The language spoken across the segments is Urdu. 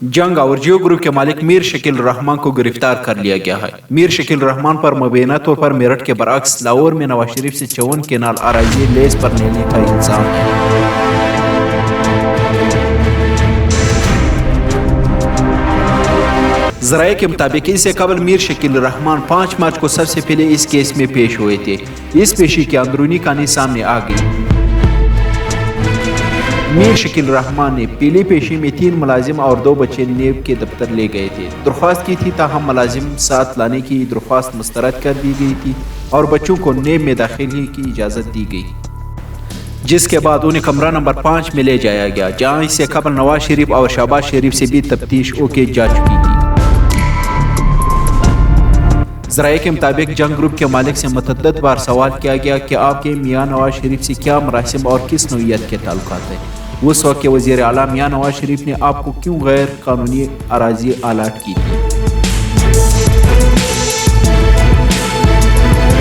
جنگ اور جیو گروپ کے مالک میر شکیل الرحمان کو گرفتار کر لیا گیا ہے۔ میر شکیل الرحمان پر مبینہ طور پر میرٹھ کے برعکس لاہور میں نواز شریف سے 54 کینال اراضی لیز پر لینے کا الزام ہے۔ ذرائع کے مطابق اس سے قبل میر شکیل الرحمان 5 مارچ کو سب سے پہلے اس کیس میں پیش ہوئے تھے۔ اس پیشی کی اندرونی کہانی سامنے آ گئی۔ میر شکیل الرحمان نے پہلی پیشی میں 3 ملازم اور 2 بچے نیب کے دفتر لے گئے تھے۔ درخواست کی تھی تاہم ملازم ساتھ لانے کی درخواست مسترد کر دی گئی تھی اور بچوں کو نیب میں داخلے کی اجازت دی گئی، جس کے بعد انہیں کمرہ نمبر 5 میں لے جایا گیا، جہاں اس سے قبل نواز شریف اور شہباز شریف سے بھی تفتیش اوکے جا چکی تھی۔ ذرائع کے مطابق جنگ گروپ کے مالک سے متعدد بار سوال کیا گیا کہ آپ کے میاں نواز شریف سے کیا مراسم اور کس نوعیت کے تعلقات ہیں۔ اس وقت کے وزیر اعلیٰ میاں نواز شریف نے آپ کو کیوں غیر قانونی اراضی الاٹ کی تھی۔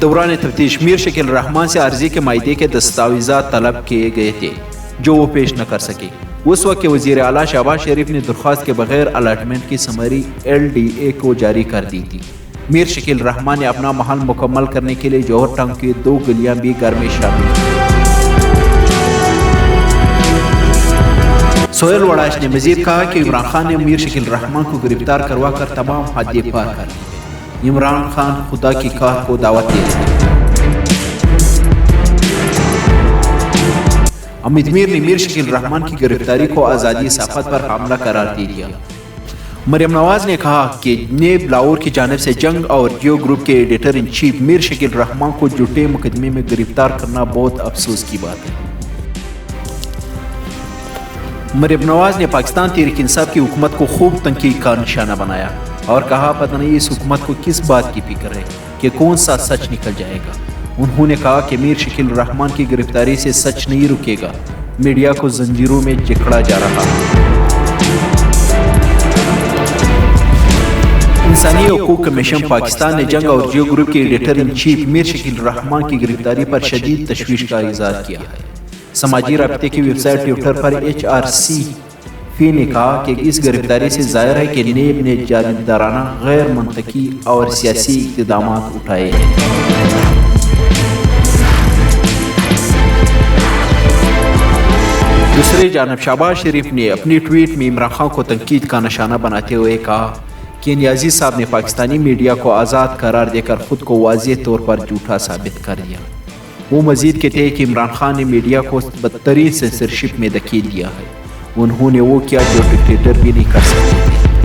دوران تفتیش میر شکیل الرحمان سے عرضی کے معاہدے کے دستاویزات طلب کیے گئے تھے جو وہ پیش نہ کر سکے۔ اس وقت کے وزیر اعلیٰ شہباز شریف نے درخواست کے بغیر الاٹمنٹ کی سمری LDA کو جاری کر دی تھی۔ میر شکیل الرحمان نے اپنا محل مکمل کرنے کے لیے جوہر ٹنگ کی 2 گلیاں بھی گھر میں شامل کی۔ سہیل وڑاش نے مزید کہا کہ عمران خان نے میر شکیل الرحمان کو گرفتار کروا کر تمام حدیں پار کر لی ہیں۔ عمران خان خدا کی کار کو دعوت دے رہے ہیں۔ امت میر نے میر شکیل الرحمان کی گرفتاری کو آزادی صحافت پر حملہ قرار دے دیا۔ مریم نواز نے کہا کہ نیب لاہور کی جانب سے جنگ اور جیو گروپ کے ایڈیٹر ان چیف میر شکیل الرحمان کو جھوٹے مقدمے میں گرفتار کرنا بہت افسوس کی بات ہے۔ مریم نواز نے پاکستان تحریک انصاف کی حکومت کو خوب تنقید کا نشانہ بنایا اور کہا پتہ نہیں اس حکومت کو کس بات کی فکر ہے کہ کون سا سچ نکل جائے گا۔ انہوں نے کہا کہ میر شکیل الرحمان کی گرفتاری سے سچ نہیں رکے گا، میڈیا کو زنجیروں میں جکڑا جا رہا ہے۔ انسانی حقوق کمیشن پاکستان نے جنگ اور جیو گروپ کے ایڈیٹر ان چیف میر شکیل الرحمان کی گرفتاری پر شدید تشویش کا اظہار کیا ہے۔ سماجی رابطے کی ویب سائٹ ٹویٹر پر HRC نے کہا کہ اس گرفتاری سے ظاہر ہے کہ نیب نے جانبدارانہ، غیر منطقی اور سیاسی اقدامات اٹھائے ہیں۔ دوسری جانب شہباز شریف نے اپنی ٹویٹ میں عمران خان کو تنقید کا نشانہ بناتے ہوئے کہا کہ نیازی صاحب نے پاکستانی میڈیا کو آزاد قرار دے کر خود کو واضح طور پر جھوٹا ثابت کر دیا۔ وہ مزید کہتے ہیں کہ عمران خان نے میڈیا کو بدترین سینسرشپ میں دھکیل دیا ہے۔ انہوں نے وہ کیا جو ڈکٹیٹر بھی نہیں کر سکتے تھے۔